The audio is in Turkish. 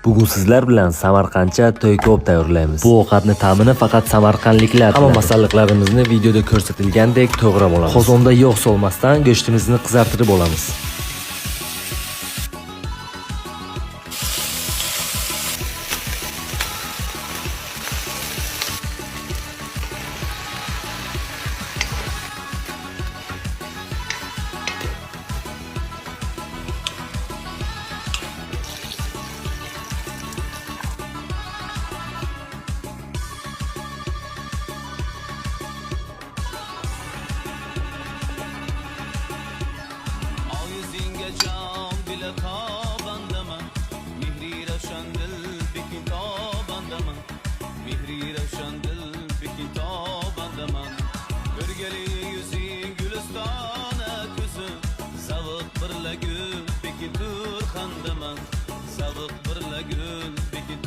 Bugun sizlar bilan samarqandcha to'y kebab tayyorlaymiz. Bu ovqatni ta'mini faqat samarqandliklar. Hamma masalliqlarimizni videoda ko'rsatilgandek to'g'rab olamiz. Qozonda yog' solmasdan go'shtimizni qizartirib olamiz. Can bile tabandama Mihri Ravşan dil bikin tabandama Mihri Ravşan dil bikin tabandama Örgeli yüzün gülüstana küzü Savık birle gül bikin turkandama Savık birle gül bikin